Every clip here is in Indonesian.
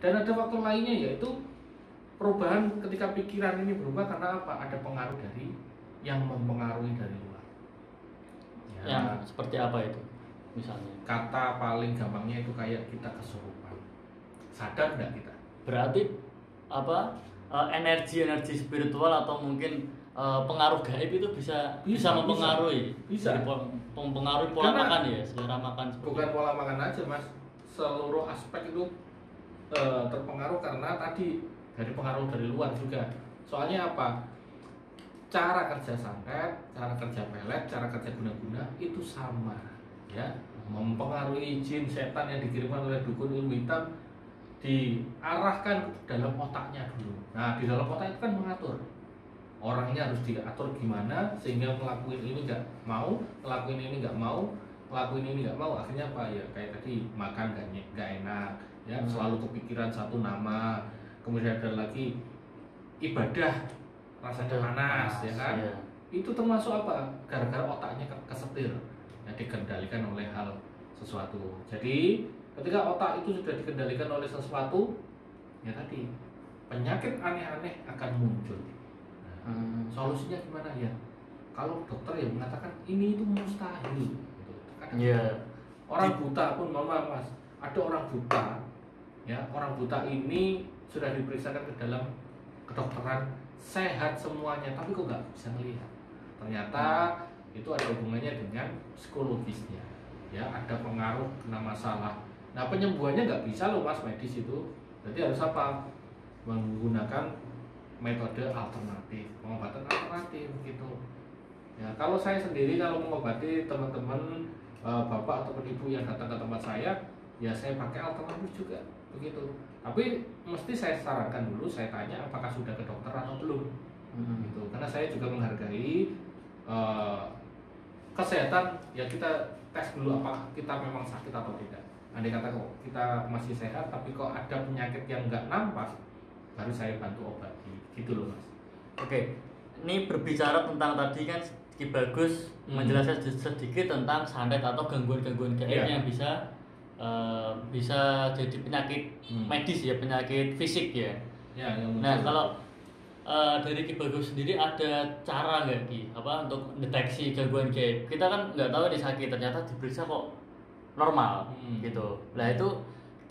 Dan ada faktor lainnya, yaitu perubahan ketika pikiran ini berubah karena apa? Ada pengaruh dari yang mempengaruhi dari luar. Ya, yang seperti apa itu misalnya? Kata paling gampangnya itu kayak kita kesurupan. Sadar nggak kita? Berarti apa, energi spiritual atau mungkin pengaruh gaib itu bisa mempengaruhi, bisa mempengaruhi pola makan ya, selera makan. Bukan pola makan aja mas, seluruh aspek itu terpengaruh karena tadi dari pengaruh dari luar juga. Soalnya apa? Cara kerja santet, cara kerja pelet, cara kerja guna-guna itu sama, ya. Mempengaruhi jin setan yang dikirimkan oleh dukun ilmu hitam diarahkan ke dalam otaknya dulu. Nah, di dalam otak itu kan mengatur. Orangnya harus diatur gimana sehingga ngelakuin ini nggak mau, ngelakuin ini nggak mau, ngelakuin ini nggak mau. Akhirnya apa ya? Kayak tadi makan nggak enak, ya selalu kepikiran satu nama. Kemudian ada lagi ibadah rasanya panas, ya kan? Iya. Itu termasuk apa? Gara-gara otaknya kesetir, ya, dikendalikan oleh hal sesuatu. Jadi ketika otak itu sudah dikendalikan oleh sesuatu, ya tadi penyakit aneh-aneh akan muncul. Nah, solusinya gimana ya? Kalau dokter yang mengatakan ini itu mustahil, gitu. Yeah. Orang buta pun, mama mas, ada orang buta, ya orang buta ini sudah diperiksakan ke dalam kedokteran, sehat semuanya, tapi kok nggak bisa melihat. Ternyata itu ada hubungannya dengan psikologisnya, ya ada pengaruh kena masalah. Nah penyembuhannya nggak bisa loh mas medis itu, jadi harus apa? Menggunakan metode alternatif, pengobatan alternatif gitu. Ya kalau saya sendiri kalau mengobati teman-teman bapak ataupun ibu yang datang ke tempat saya, ya saya pakai alternatif juga begitu. Tapi mesti saya sarankan dulu, saya tanya apakah sudah ke dokter atau belum, gitu. Karena saya juga menghargai kesehatan, ya kita tes dulu apakah kita memang sakit atau tidak. Andai kata kok kita masih sehat, tapi kok ada penyakit yang nggak nampak, baru saya bantu obati, gitu loh mas. Oke, ini berbicara tentang tadi kan Ki Bagus menjelaskan sedikit tentang santet atau gangguan-gangguan gaib yang bisa jadi penyakit medis ya, penyakit fisik ya. Nah kalau dari Ki Bagus sendiri ada cara nggak Ki, apa untuk deteksi gangguan gaib? Kita kan nggak tahu nih sakit, ternyata diperiksa kok normal gitu. Nah itu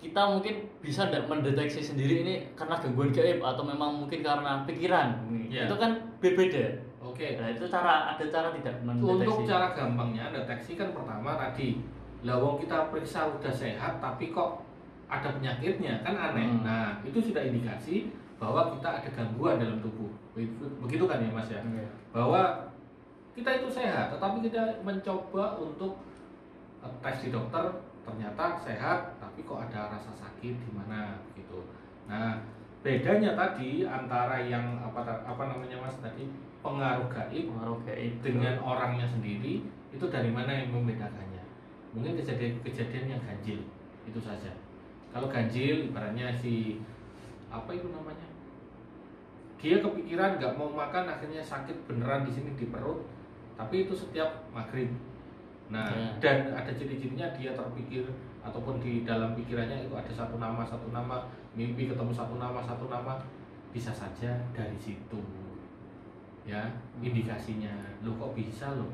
kita mungkin bisa tidak mendeteksi sendiri ini karena gangguan gaib atau memang mungkin karena pikiran. Itu kan berbeda. Oke. Nah itu ada cara tidak mendeteksi. Untuk cara gampangnya deteksi kan pertama tadi, lawang kita periksa udah sehat tapi kok ada penyakitnya, kan aneh. Nah itu sudah indikasi bahwa kita ada gangguan dalam tubuh. Begitu kan ya mas ya? Bahwa kita itu sehat, tetapi kita mencoba untuk tes di dokter, ternyata sehat, tapi kok ada rasa sakit di mana gitu. Nah, bedanya tadi antara yang apa namanya mas tadi, pengaruh gaib dengan orangnya sendiri, itu dari mana yang membedakannya? Mungkin kejadian yang ganjil itu saja. Kalau ganjil ibaratnya si apa itu namanya? Dia kepikiran nggak mau makan, akhirnya sakit beneran di sini di perut, tapi itu setiap maghrib. Nah, dan ada ciri-cirinya dia terpikir ataupun di dalam pikirannya itu ada satu nama, mimpi ketemu satu nama, bisa saja dari situ, ya indikasinya. Lo kok bisa lo?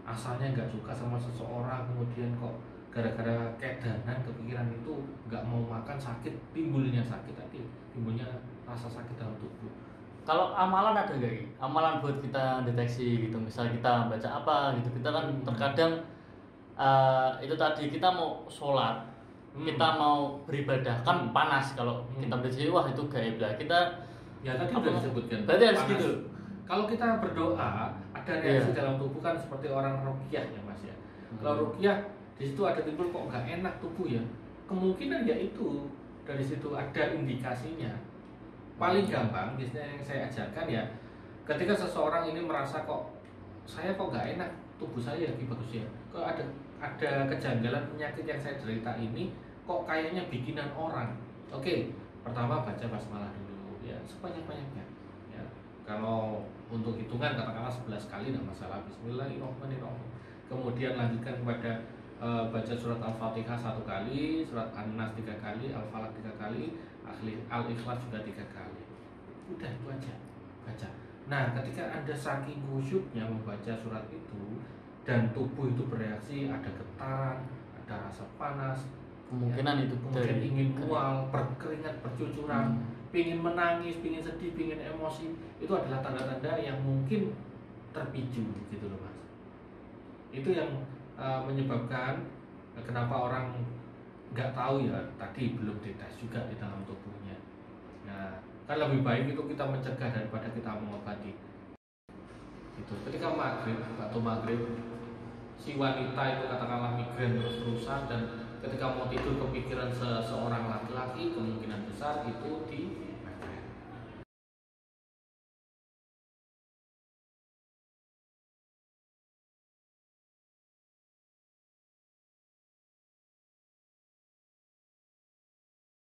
Asalnya nggak suka sama seseorang, kemudian kok gara-gara kedanan kepikiran itu nggak mau makan, sakit, timbulnya sakit tadi, timbulnya rasa sakit dalam tubuh. Kalau amalan ada nggak Ki? Amalan buat kita deteksi gitu, misal kita baca apa gitu, kita kan terkadang itu tadi kita mau sholat, kita mau beribadah kan panas, kalau kita berdeteksi wah itu gaib lah, kita ya tadi sudah disebutkan. Berarti harus gitu. Kalau kita berdoa ada reaksi dalam tubuh kan seperti orang ruqyah ya mas ya. Kalau ruqyah di situ ada timbul kok nggak enak tubuh ya, kemungkinan ya itu dari situ ada indikasinya. Paling gampang biasanya yang saya ajarkan ya, ketika seseorang ini merasa kok saya kok nggak enak tubuh saya lagi bagus ya, kok ada kejanggalan penyakit yang saya derita ini kok kayaknya bikinan orang. Oke, pertama baca basmalah dulu ya sebanyak-banyaknya ya. Kalau untuk hitungan katakanlah 11 kali tidak masalah, bismillahirrahmanirrahim. Kemudian lanjutkan kepada baca surat Al-Fatihah 1 kali, surat An-Nas 3 kali, Al-Falaq 3 kali, Al-Ikhlas juga 3 kali. Udah itu aja, baca. Nah, ketika Anda saking khusyuknya membaca surat itu dan tubuh itu bereaksi, ada getaran, ada rasa panas, kemungkinan ya, itu kemudian ingin mual, berkeringat, bercucuran, pingin menangis, pingin sedih, pingin emosi, itu adalah tanda-tanda yang mungkin terpicu gitu loh Mas. Itu yang menyebabkan kenapa orang nggak tahu ya, tadi belum dites juga di dalam tubuhnya. Nah, kan lebih baik itu kita mencegah daripada kita mengobati. Gitu. Ketika maghrib atau maghrib, si wanita itu katakanlah migrain terus-terusan dan ketika mau tidur kepikiran seorang laki-laki, kemungkinan besar itu di